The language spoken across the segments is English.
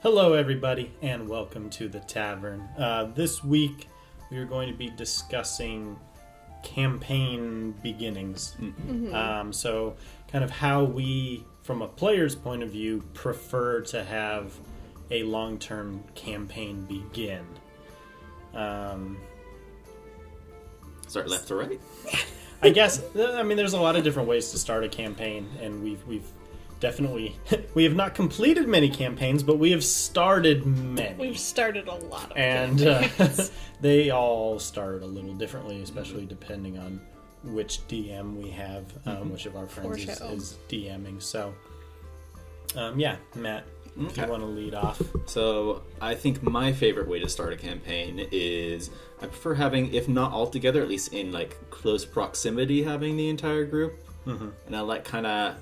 Hello, everybody, and welcome to the Tavern. This week, we are going to be discussing campaign beginnings. So, kind of how we, from a player's point of view, prefer to have a long-term campaign begin. Start left to right? I guess, there's a lot of different ways to start a campaign, and we've definitely, we have not completed many campaigns, but we have started many. We've started a lot of campaigns. They all start a little differently, especially depending on which DM we have, which of our friends is DMing. So, Matt, if you want to lead off. So, I think my favorite way to start a campaign is, I prefer having, if not all together, at least in like close proximity, having the entire group. And I like kind of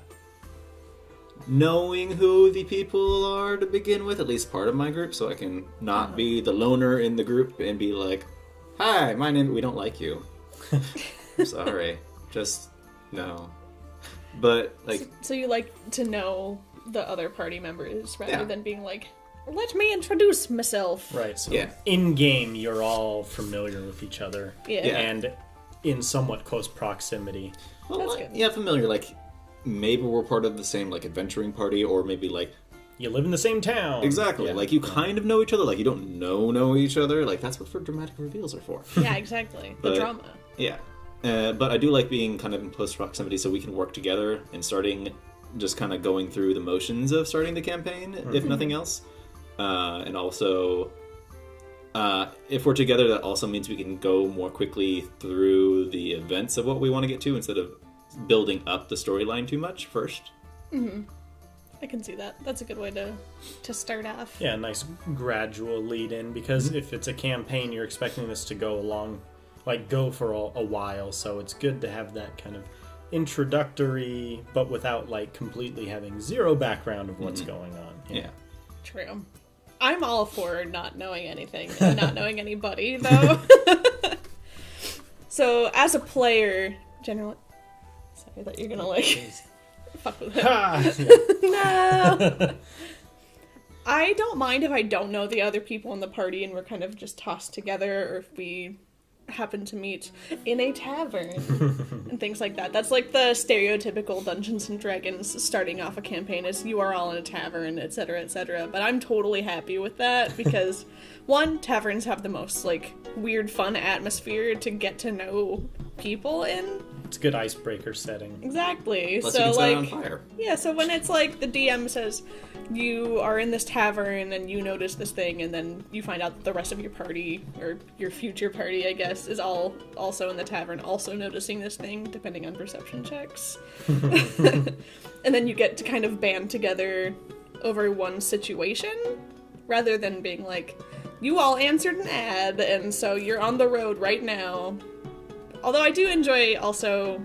knowing who the people are to begin with, at least part of my group, so I can not be the loner in the group and be like, hi, my name, we don't like you. Sorry. Just, no. But, like... So you like to know the other party members rather than being like, let me introduce myself. Right, so in-game, you're all familiar with each other. And in somewhat close proximity. Well, That's good. Yeah, familiar, like... Maybe we're part of the same, like, adventuring party, or maybe, like... You live in the same town. Exactly. Like, you kind of know each other. Like, you don't know each other. Like, that's what dramatic reveals are for. Yeah, exactly. The drama. Yeah. But I do like being kind of in close proximity so we can work together and just kind of going through the motions of starting the campaign, if nothing else. And also, if we're together, that also means we can go more quickly through the events of what we want to get to instead of building up the storyline too much first. I can see that. That's a good way to start off. Yeah, a nice gradual lead in, because if it's a campaign, you're expecting this to go along, like go for a while, so it's good to have that kind of introductory, but without like completely having zero background of what's going on. Yeah. True. I'm all for not knowing anything and not knowing anybody, though. So, as a player, generally... Sorry that you're gonna, like, fuck with it. No! I don't mind if I don't know the other people in the party and we're kind of just tossed together, or if we happen to meet in a tavern and things like that. That's like the stereotypical Dungeons and Dragons starting off a campaign is you are all in a tavern, etc., etc. But I'm totally happy with that because, one, taverns have the most, like, weird, fun atmosphere to get to know people in. It's a good icebreaker setting. Exactly. Plus so, you can set it like, on fire. Yeah, so when it's like the DM says you are in this tavern and you notice this thing, and then you find out that the rest of your party, or your future party, I guess, is all also in the tavern, also noticing this thing, depending on perception checks. And then you get to kind of band together over one situation, rather than being like, you all answered an ad, and so you're on the road right now. Although I do enjoy also,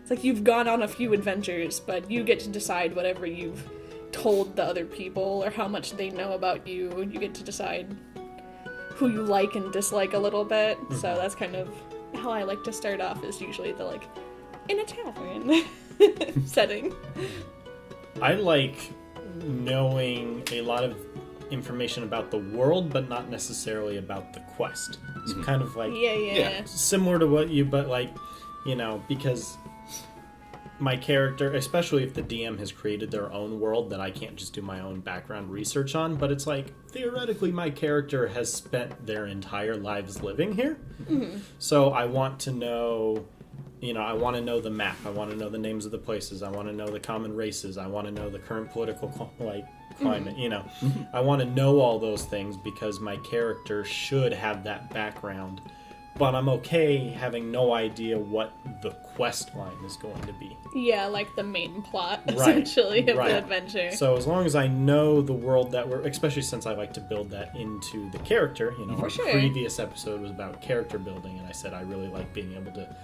it's like you've gone on a few adventures, but you get to decide whatever you've told the other people or how much they know about you. You get to decide who you like and dislike a little bit. So that's kind of how I like to start off, is usually the, like, in a tavern setting. I like knowing a lot of information about the world, but not necessarily about the quest. It's kind of like similar to what you, but like, because my character, especially if the DM has created their own world that I can't just do my own background research on, but it's like, theoretically my character has spent their entire lives living here. So I want to know, I want to know the map, I want to know the names of the places, I want to know the common races, I want to know the current political climate, I want to know all those things because my character should have that background, but I'm okay having no idea what the quest line is going to be. Yeah, like the main plot, essentially, of the adventure. So as long as I know the world that we're, especially since I like to build that into the character, our previous episode was about character building, and I said I really like being able to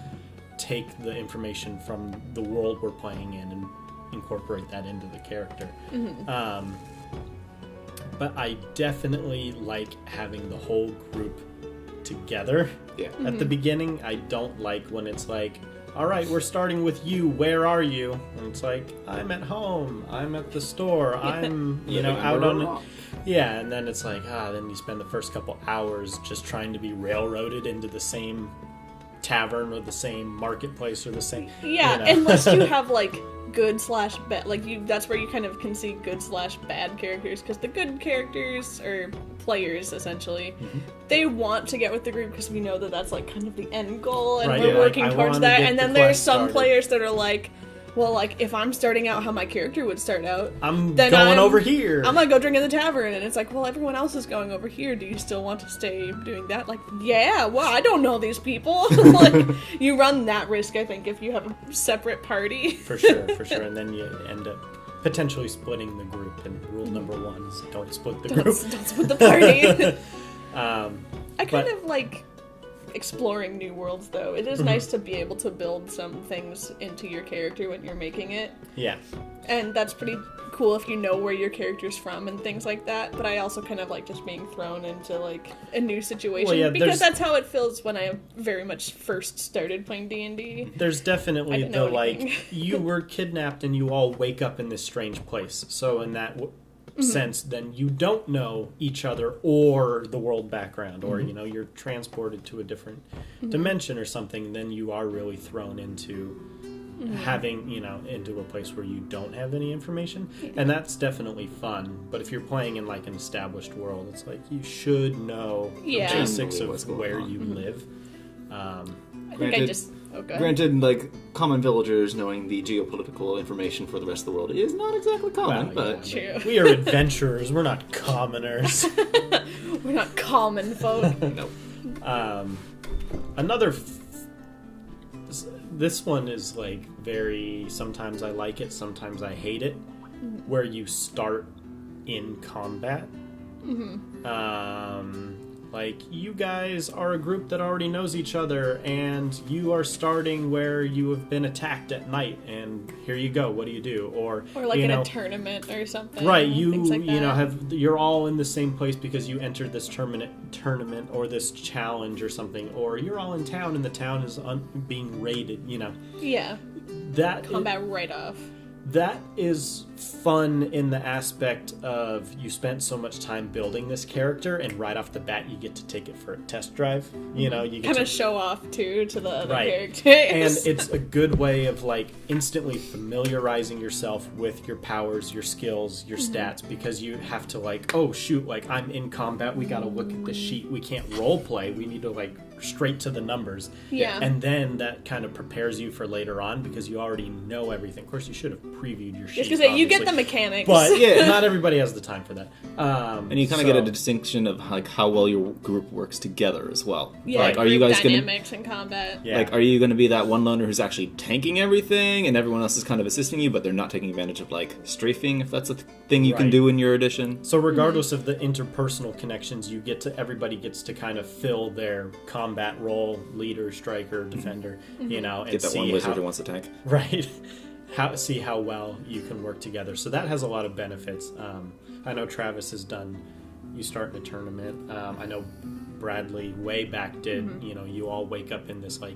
take the information from the world we're playing in and incorporate that into the character. But I definitely like having the whole group together at the beginning. I don't like when it's like, all right, we're starting with you. Where are you? And it's like, I'm at home. I'm at the store. I'm, out on it. Yeah, and then it's like, then you spend the first couple hours just trying to be railroaded into the same tavern or the same marketplace or the same... Yeah, unless you have, like, good/bad... Like, that's where you kind of can see good/bad characters, because the good characters, or players, essentially, they want to get with the group because we know that that's, like, kind of the end goal, and we're working towards that, and then there's some players that are like... Well, like, if I'm starting out how my character would start out... I'm going over here. I'm gonna go drink in the tavern. And it's like, well, everyone else is going over here. Do you still want to stay doing that? Like, yeah, well, I don't know these people. Like, you run that risk, I think, if you have a separate party. For sure. And then you end up potentially splitting the group. And rule number 1 is don't split the group. Don't split the party. I kind of like... exploring new worlds, though. It is nice to be able to build some things into your character when you're making it. Yeah. And that's pretty cool if you know where your character's from and things like that, but I also kind of like just being thrown into, like, a new situation, because that's how it feels when I very much first started playing D&D. There's definitely the, like, you were kidnapped and you all wake up in this strange place, so in that... sense, then you don't know each other or the world background, or you're transported to a different dimension or something, then you are really thrown into having into a place where you don't have any information, and that's definitely fun. But if you're playing in like an established world, it's like you should know the basics of where you live. I think I just Granted, like, common villagers knowing the geopolitical information for the rest of the world is not exactly common, but... True. We are adventurers, we're not commoners. We're not common folk. Nope. This one is, like, very... Sometimes I like it, sometimes I hate it. Where you start in combat. Like, you guys are a group that already knows each other, and you are starting where you have been attacked at night, and here you go, what do you do? Or like in a tournament or something. Right, you're all in the same place because you entered this tournament or this challenge or something, or you're all in town and the town is being raided, Yeah. That combat right off. That is fun in the aspect of you spent so much time building this character, and right off the bat you get to take it for a test drive. You get kind of show off too to the other characters. And it's a good way of like instantly familiarizing yourself with your powers, your skills, your stats, because you have to like, oh shoot, like I'm in combat, we gotta look at the sheet, we can't role play, we need to like straight to the numbers. Yeah. And then that kind of prepares you for later on because you already know everything. Of course, you should have previewed your sheet. Just because you get the mechanics. But not everybody has the time for that. And you kind of get a distinction of like how well your group works together as well. Yeah, like, are you guys dynamics in combat. Yeah. Like, are you going to be that one loner who's actually tanking everything and everyone else is kind of assisting you, but they're not taking advantage of like strafing, if that's a thing you can do in your edition? So regardless of the interpersonal connections, everybody gets to kind of fill their combat role, leader, striker, defender, and Get that see one wizard who wants to tank. Right. See how well you can work together. So that has a lot of benefits. I know Travis has done, you start in a tournament. I know Bradley way back did, you all wake up in this like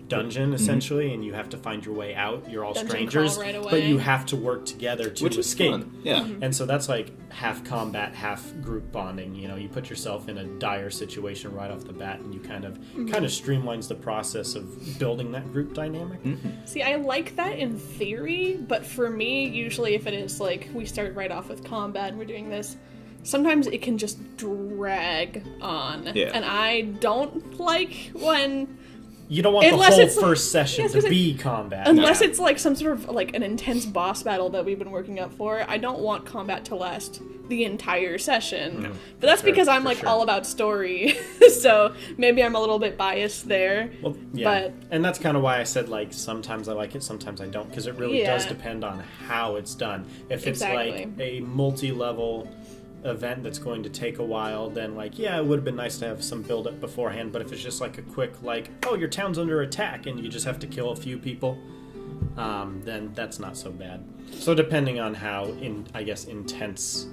dungeon essentially, and you have to find your way out. You're all dungeon strangers, right away. but you have to work together to escape. Fun. Yeah. And so that's like half combat, half group bonding. You put yourself in a dire situation right off the bat, and you kind of streamlines the process of building that group dynamic. See, I like that in theory, but for me, usually if it is like we start right off with combat and we're doing this, sometimes it can just drag on. Yeah. And I don't like when... You don't want Unless the whole it's first session to be combat. Unless it's like some sort of like an intense boss battle that we've been working up for. I don't want combat to last the entire session. No, but that's because I'm like all about story. So maybe I'm a little bit biased there. Well, yeah. And that's kind of why I said like sometimes I like it, sometimes I don't, because it really does depend on how it's done. If it's like a multi-level event that's going to take a while, then like it would have been nice to have some build up beforehand. But if it's just like a quick like, oh, your town's under attack and you just have to kill a few people, then that's not so bad. So depending on how intense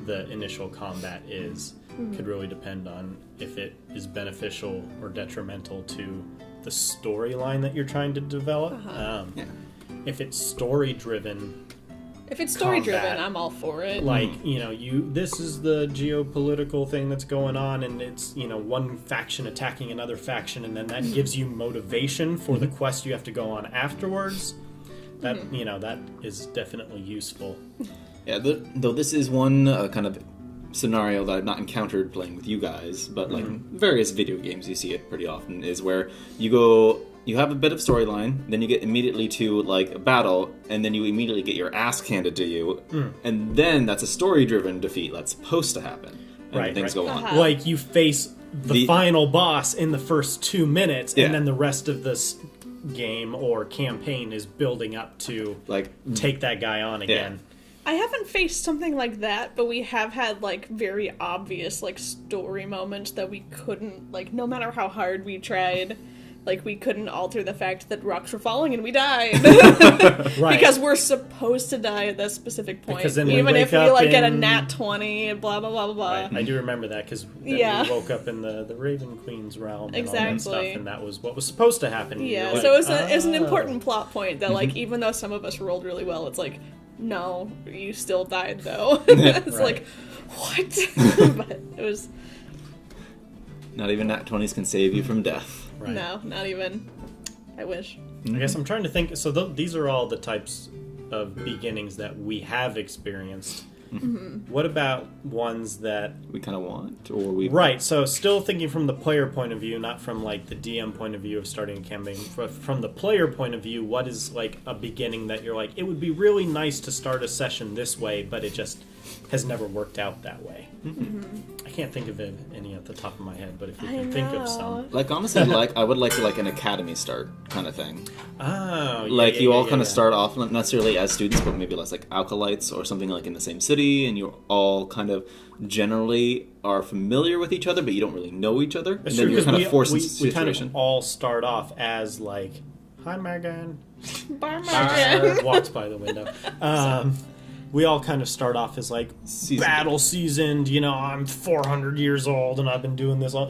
the initial combat is, could really depend on if it is beneficial or detrimental to the storyline that you're trying to develop. If it's story driven. If it's story driven, I'm all for it. Like, this is the geopolitical thing that's going on, and it's, one faction attacking another faction, and then that gives you motivation for the quest you have to go on afterwards. That, that is definitely useful. Yeah, though this is one kind of scenario that I've not encountered playing with you guys, but like various video games you see it pretty often, is where you have a bit of storyline, then you get immediately to like a battle, and then you immediately get your ass handed to you, and then that's a story-driven defeat that's supposed to happen, and things go on. Like you face the final boss in the first 2 minutes, and then the rest of this game or campaign is building up to like take that guy on again. I haven't faced something like that, but we have had like very obvious like story moments that we couldn't, like, no matter how hard we tried. Like, we couldn't alter the fact that rocks were falling and we died. Because we're supposed to die at that specific point. Even if we, like, get a nat 20 and blah, blah, blah, blah, blah. Right. I do remember that, because we woke up in the Raven Queen's realm and all that stuff, and that was what was supposed to happen. Yeah, so it's an important plot point that, like, even though some of us rolled really well, it's like, no, you still died, though. It's like, what? But it was... Not even nat 20s can save you from death. Right. No, not even. I wish. I guess I'm trying to think. So these are all the types of beginnings that we have experienced. What about ones that we kind of want, or we? Right. So still thinking from the player point of view, not from like the DM point of view of starting a campaign. From the player point of view, what is like a beginning that you're like, it would be really nice to start a session this way, but it just has never worked out that way. I can't think of any at the top of my head, but if you can think of some, like honestly, like I would like to like an academy start kind of thing. Oh, like you all kind of start off not necessarily as students, but maybe less like acolytes or something, like in the same city, and you all kind of generally are familiar with each other, but you don't really know each other, and then you're kind of forced into a situation. We kind of all start off as like, "Hi, Megan." Bye, Megan. Walks by the window. We all kind of start off as like battle seasoned, I'm 400 years old and I've been doing this all,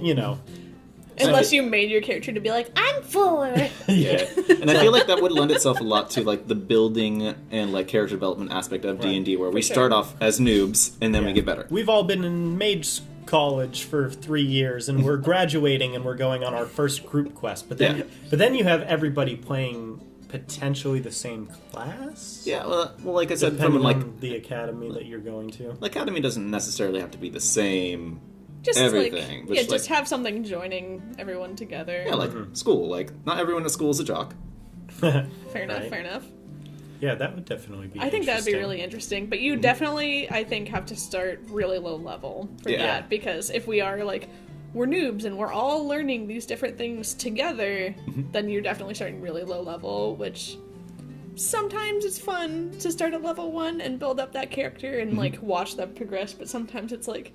Unless you made your character to be like, I'm 4. Yeah. And I feel like that would lend itself a lot to like the building and like character development aspect of D&D, where we start off as noobs and then we get better. We've all been in mage college for 3 years and we're graduating and we're going on our first group quest, but then you have everybody playing potentially the same class? Yeah, well like I said, depending on the academy that you're going to. The academy doesn't necessarily have to be the same just everything. Like, just have something joining everyone together. Yeah, like school. Like, not everyone at school is a jock. Fair enough. Yeah, that would definitely be I think that would be really interesting. But you definitely, I think, have to start really low level for that. Because if we are, like, we're noobs and we're all learning these different things together, then you're definitely starting really low level, which sometimes it's fun to start at level 1 and build up that character and like watch them progress, but sometimes it's like,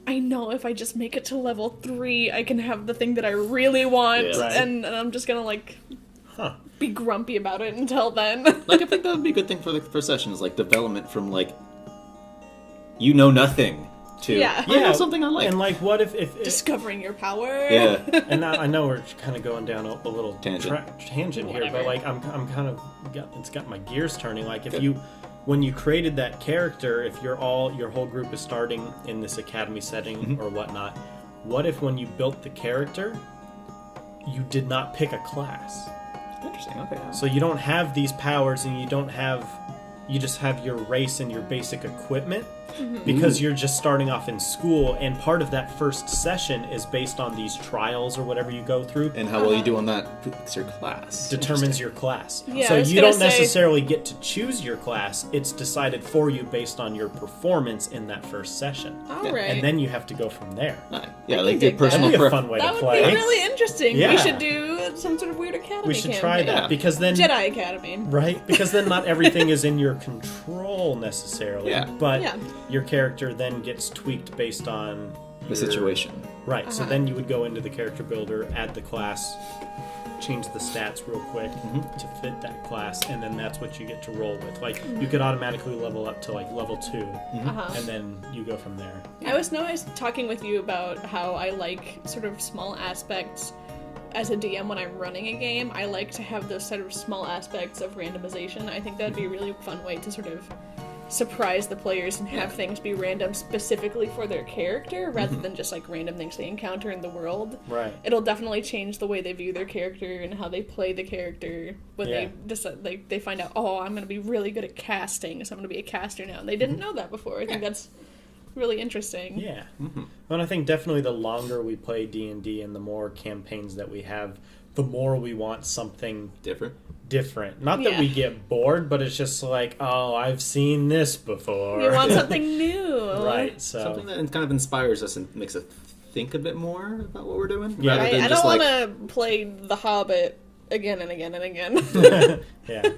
I know if I just make it to level 3 I can have the thing that I really want, and I'm just gonna like be grumpy about it until then. Like, I think that would be a good thing for the first session, is like development from like you know nothing to something I like. And like, what if discovering your power? Yeah. And now, I know we're kind of going down a little tangent here, but like I'm kind of it's got my gears turning. Like, if when you created that character, if your whole group is starting in this academy setting or whatnot, what if when you built the character, you did not pick a class? Interesting. Okay. So you don't have these powers, and you just have your race and your basic equipment. Because you're just starting off in school, and part of that first session is based on these trials or whatever you go through. And how well you do on that picks your class. Determines your class. Yeah, so you don't necessarily get to choose your class. It's decided for you based on your performance in that first session. All right. And then you have to go from there. Yeah, like your personal That'd be a fun way to play. That would be really interesting. Yeah. We should do some sort of weird academy. We should try that, because then Jedi Academy. Right? Because then not everything is in your control necessarily. Yeah. But your character then gets tweaked based on the situation. Right. So then you would go into the character builder, add the class, change the stats real quick to fit that class, and then that's what you get to roll with. Like, you could automatically level up to like level 2, and then you go from there. I was talking with you about how I like sort of small aspects as a DM, when I'm running a game, I like to have those sort of small aspects of randomization. I think that'd be a really fun way to sort of surprise the players and have things be random specifically for their character rather than just like random things they encounter in the world. Right. It'll definitely change the way they view their character and how they play the character when they decide, like, they find out, oh, I'm going to be really good at casting, so I'm going to be a caster now. And they didn't know that before. I think that's really interesting. Yeah. Well, I think definitely the longer we play D&D and the more campaigns that we have, the more we want something different. Not that we get bored, but it's just like, oh, I've seen this before. You want something new. Right, so. Something that kind of inspires us and makes us think a bit more about what we're doing. Yeah. I don't want to play The Hobbit again and again and again. Yeah.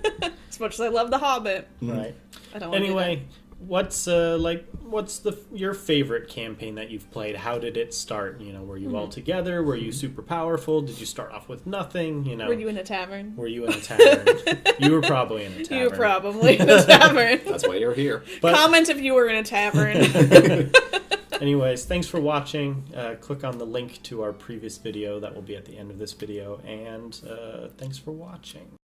As much as I love The Hobbit. Right. I don't want Anyway, to do what's your favorite campaign that you've played? How did it start? You know, were you all together? Were you super powerful? Did you start off with nothing? You know, Were you in a tavern? Were you in a tavern? You were probably in a tavern. You were probably in a tavern. That's why you're here. But, Comment if you were in a tavern. anyways, thanks for watching. Click on the link to our previous video that will be at the end of this video, and thanks for watching.